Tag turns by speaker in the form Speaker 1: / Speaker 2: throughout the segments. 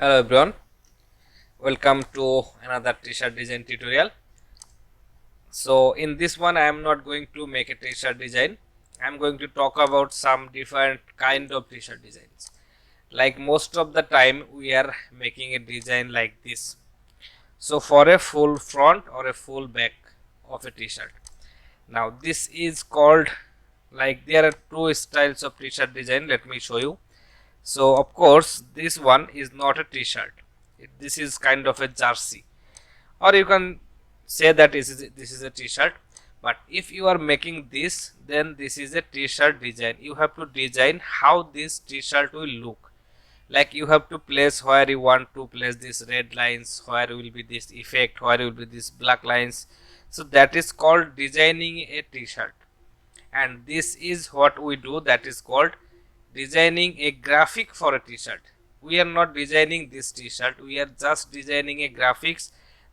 Speaker 1: Hello everyone, welcome to another t-shirt design tutorial. So in this one I am not going to make a t-shirt design. I am going to talk about some different kind of t-shirt designs. Like most of the time we are making a design like this. So for a full front or a full back of a t-shirt. Now this is called, like there are two styles of t-shirt design. Let me show you. So of course this one is not a t-shirt. This is kind of a jersey, or you can say that this is a t-shirt. But if you are making this, then this is a t-shirt design. You have to design how this t-shirt will look. Like you have to place where you want to place these red lines, where will be this effect, where will be these black lines. So that is called designing a t-shirt, and this is what we do, that is called designing a graphic for a t-shirt. We are not designing this t-shirt, we are just designing a graphics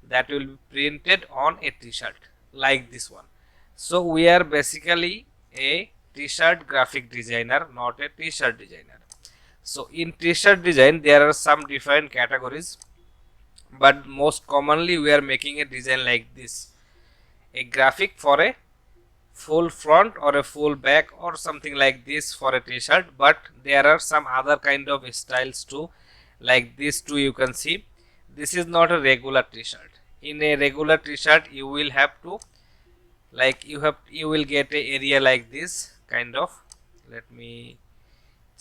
Speaker 1: that will be printed on a t-shirt like this one. So we are basically a t-shirt graphic designer, not a t-shirt designer. So in t-shirt design there are some different categories, but most commonly we are making a design like this, a graphic for a full front or a full back or something like this for a t-shirt. But there are some other kind of styles too, like this too. You can see this is not a regular t-shirt. In a regular t-shirt you will have to, like you will get a area like this kind of. Let me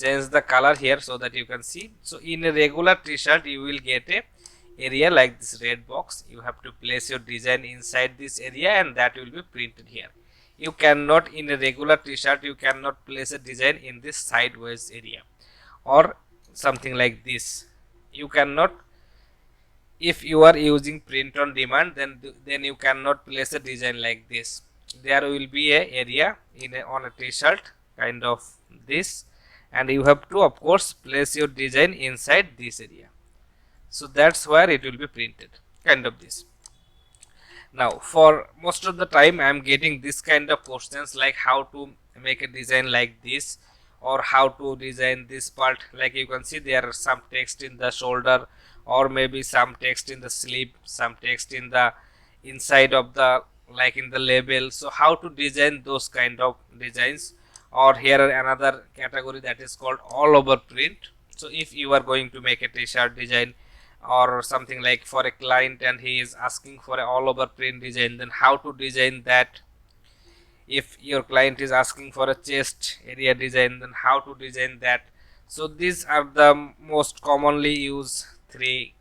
Speaker 1: change the color here so that you can see. So in a regular t-shirt you will get a area like this red box. You have to place your design inside this area and that will be printed here. You cannot, in a regular t-shirt you cannot place a design in this sideways area or something like this. You cannot, if you are using print on demand, then you cannot place a design like this. There will be a area on a t-shirt kind of this, and you have to of course place your design inside this area. So that's where it will be printed, kind of this. Now for most of the time I am getting this kind of questions, like how to make a design like this, or how to design this part. Like you can see there are some text in the shoulder, or maybe some text in the sleeve, some text in the inside of the, like in the label. So how to design those kind of designs. Or here are another category that is called all over print. So if you are going to make a t-shirt design or something like for a client and he is asking for a all over print design, then how to design that. If your client is asking for a chest area design, then how to design that. So these are the most commonly used three.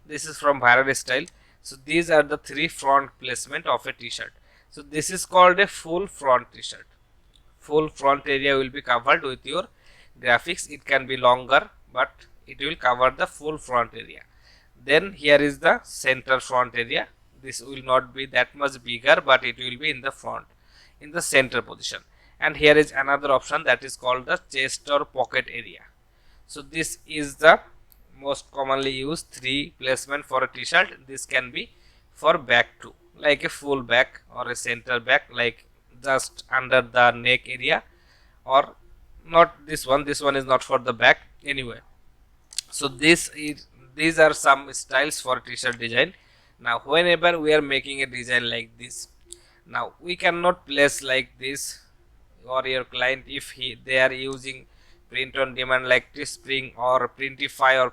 Speaker 1: This is from Viral Style. So these are the three front placement of a t-shirt. So this is called a full front t-shirt. Full front area will be covered with your graphics. It can be longer, but it will cover the full front area. Then here is the center front area. This will not be that much bigger, but it will be in the front, in the center position. And here is another option that is called the chest or pocket area. So this is the most commonly used three placement for a t-shirt. This can be for back too, like a full back or a center back, like just under the neck area, or not this one. This one is not for the back anyway. So these are some styles for t-shirt design. Now whenever we are making a design like this, now we cannot place like this, or your client, if they are using print on demand like Teespring or Printify or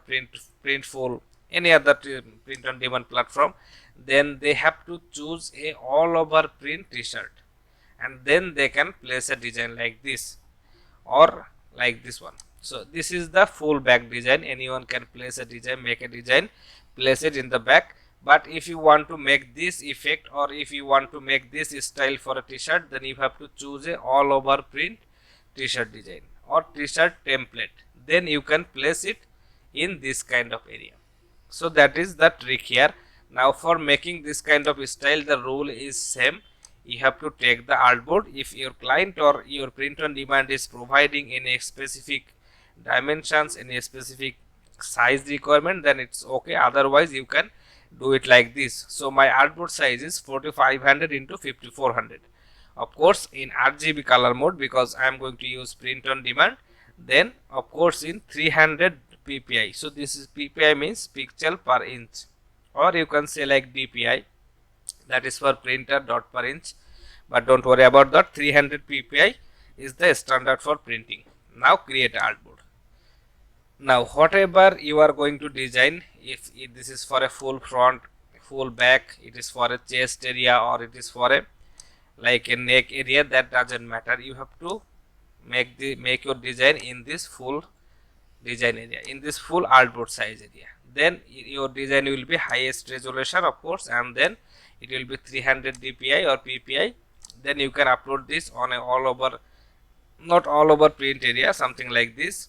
Speaker 1: Printful, any other print on demand platform, then they have to choose a all over print t-shirt, and then they can place a design like this or like this one. So this is the full back design. Anyone can place a design, make a design, place it in the back. But if you want to make this effect, or if you want to make this style for a t-shirt, then you have to choose a all over print t-shirt design or t-shirt template. Then you can place it in this kind of area. So that is the trick here. Now for making this kind of style, the rule is same. You have to take the artboard. If your client or your print on demand is providing any specific dimensions, any specific size requirement, then it's okay. Otherwise you can do it like this. So my artboard size is 4500 into 5400. Of course in RGB color mode, because I am going to use print on demand, then of course in 300 PPI. So this is PPI means pixel per inch, or you can say like DPI, that is for printer dot per inch, but don't worry about that. 300 PPI is the standard for printing. Now create artboard. Now whatever you are going to design, if this is for a full front, full back, it is for a chest area, or it is for a like a neck area, that doesn't matter. You have to make your design in this full design area, in this full artboard size area. Then your design will be highest resolution, of course, and then it will be 300 DPI or PPI. Then you can upload this on a all over, not all over print area, something like this.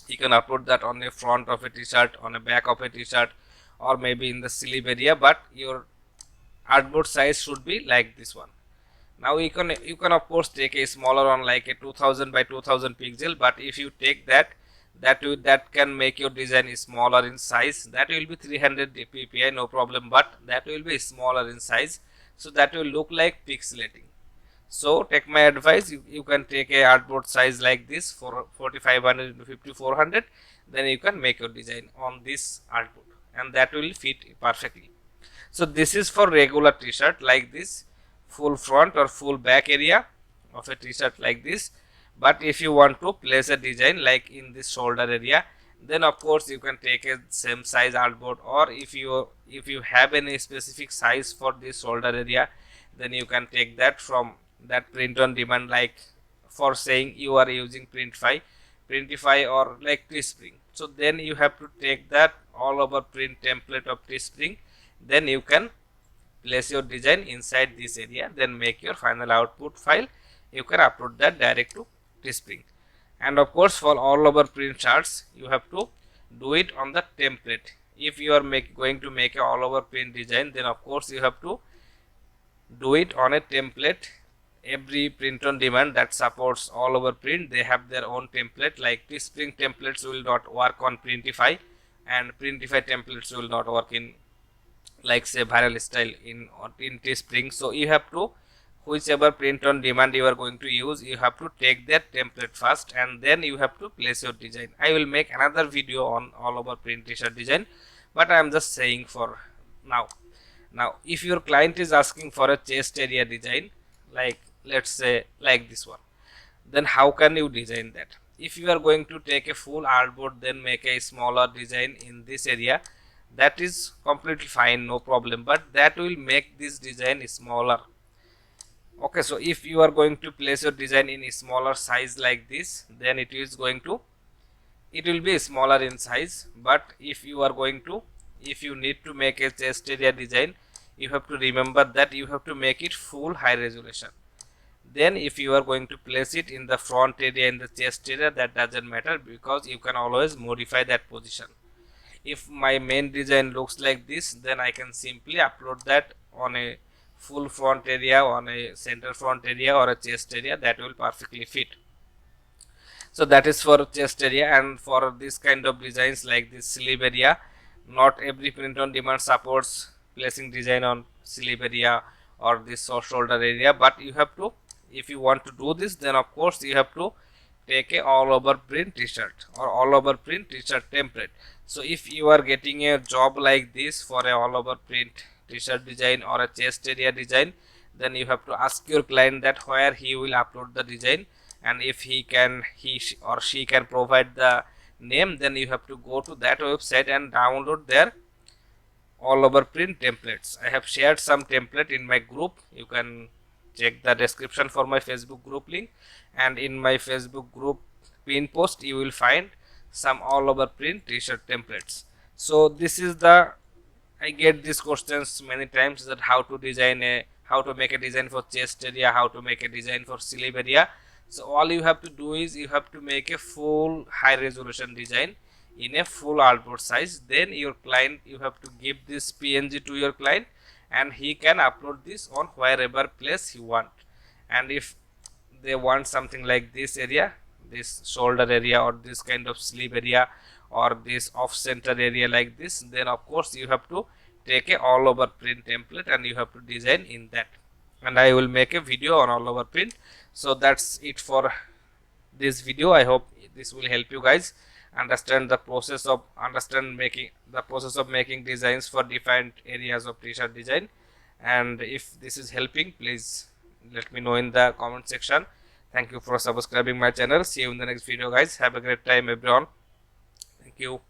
Speaker 1: You can upload that on the front of a t-shirt, on a back of a t-shirt, or maybe in the sleeve area, but your artboard size should be like this one. Now you can of course take a smaller one, like a 2000 by 2000 pixel, but if you take that can make your design smaller in size. That will be 300 ppi, no problem, but that will be smaller in size, so that will look like pixelating. So take my advice, you can take a artboard size like this for 4500 to 5400, then you can make your design on this artboard, and that will fit perfectly. So this is for regular t-shirt like this, full front or full back area of a t-shirt like this. But if you want to place a design like in this shoulder area, then of course you can take a same size artboard, or if you have any specific size for this shoulder area, then you can take that from that print on demand, like for saying you are using Printify or like Teespring. So then you have to take that all over print template of Teespring, then you can place your design inside this area, then make your final output file. You can upload that direct to Teespring. And of course for all over print charts, you have to do it on the template. If you are going to make a all over print design, then of course you have to do it on a template. Every print on demand that supports all over print, they have their own template. Like Teespring templates will not work on Printify, and Printify templates will not work in like say viral style in Teespring. So you have to, whichever print on demand you are going to use, you have to take that template first, and then you have to place your design. I will make another video on all over print t-shirt design, but I am just saying for now. Now if your client is asking for a chest area design, like let's say like this one, then how can you design that? If you are going to take a full artboard, then make a smaller design in this area, that is completely fine, no problem, but that will make this design smaller. Okay, so if you are going to place your design in a smaller size like this, then it will be smaller in size. But if you need to make a chest area design, you have to remember that you have to make it full high resolution. Then if you are going to place it in the front area, in the chest area, that doesn't matter, because you can always modify that position. If my main design looks like this, then I can simply upload that on a full front area, on a center front area, or a chest area. That will perfectly fit. So that is for chest area. And for this kind of designs like this sleeve area, not every print on demand supports placing design on sleeve area or this shoulder area, but you have to, if you want to do this, then of course you have to take a all over print t-shirt or all over print t-shirt template. So if you are getting a job like this for a all over print t-shirt design or a chest area design, then you have to ask your client that where he will upload the design, and if he or she can provide the name, then you have to go to that website and download their all over print templates. I have shared some template in my group. You can check the description for my Facebook group link, and in my Facebook group pin post you will find some all over print t-shirt templates. So this is the, I get these questions many times, that how to make a design for chest area, how to make a design for sleeve area. So all you have to do is you have to make a full high resolution design in a full artboard size. Then your client, you have to give this PNG to your client, and he can upload this on wherever place he want. And if they want something like this area, this shoulder area, or this kind of sleeve area, or this off center area like this, then of course you have to take a all over print template and you have to design in that, and I will make a video on all over print. So that's it for this video. I hope this will help you guys. understand the process of making designs for different areas of t-shirt design. And if this is helping, please let me know in the comment section. Thank you for subscribing my channel. See you in the next video, guys. Have a great time, everyone. Thank you.